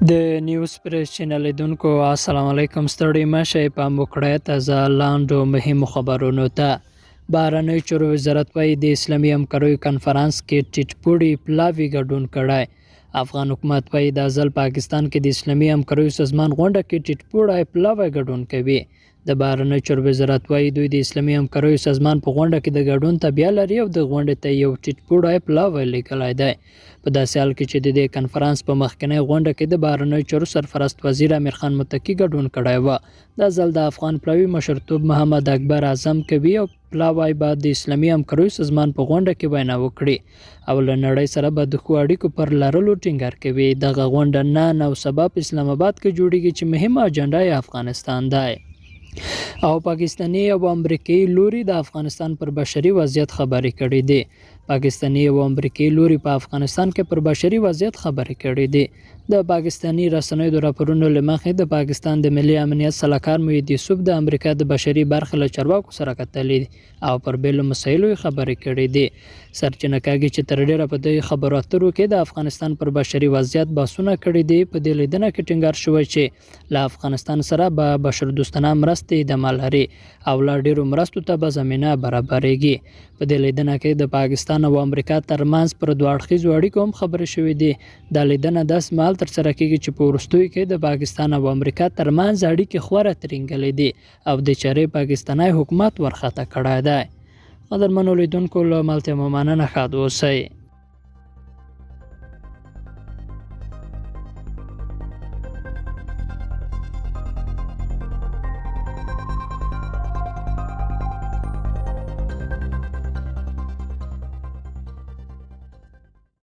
د نیوز پریس چینل لیدونکو السلام علیکم. ستړي مشه پام وکړئ تازه لاندو مهمو خبرونو ته. بهرنیو چارو وزارت وايي د اسلامي همکاریو کنفرانس کې ټیټپوړي پلاوي ګډون کړی. افغان حکومت وايي دا ځل پاکستان کې د اسلامي همکاریو سازمان غونډه کې ټیټپوړي پلاوي ګډون کوي. د بهرنیو چارو وزارت وايي دوی د اسلامي همکاریو سازمان په غونډه کې د ګډون تابع لري او د غونډې ته یو ټیټپوړی پلاوی لیږلی دی. په داسې حال کې چې د دې کنفرانس په مخکینۍ غونډه کې د بهرنیو چارو سرپرست وزیر امیر خان متقي ګډون کړی و. دا ځل د افغان پلاوي مشرتوب محمد اکبر اعظم کوي او پلاوی به د اسلامي همکاریو سازمان په غونډه کې وینا وکړي او له نړۍ سره به د ښو اړیکو پر لرلو ټینګار کوي. دغه غونډه نن او سبا په اسلام آباد کې جوړیږي چې مهمه اجنډا یې افغانستان دی او پاکستاني او امریکایي لوري د افغانستان پر بشري وضعیت خبرې کړې دي. پاکستاني او امریکایي لوري په افغانستان کې پر بشري وضعیت خبرې کړې دي. د پاکستاني رسنیو د راپورونو له مخې د پاکستان د ملي امنیت سلاکار محیط یوسف د امریکا د بشري برخې له چارواکو سره کتلې او پر بیلو مسایلو خبرې کړې دي. سرچینه کاږي چې تر ډیره په دې خبرو اترو کې د افغانستان پر بشري وضعیت بحثونه کړي دي. په دې لیدنه کې ټینګار شوی چې له افغانستان سره به بشردوستانه مرستې د مالهري او لا ډیرو مرستو ته به زمینه برابرېږي. په دې لیدنه کې د پاکستان او امریکا ترمنځ پر دوه اړخیزو اړیکو هم خبرې شوې دي. دا لیدنه داسې مهال ترسره کېږي چې په وروستیو کې د پاکستان او امریکا ترمنځ اړیکې خورا ترینګلې دي او د چارې پاکستاني حکومت ورخطا کړی دی. قدرمنو لیدونکو له ملتیا مو مننه. ښاد اوسئ.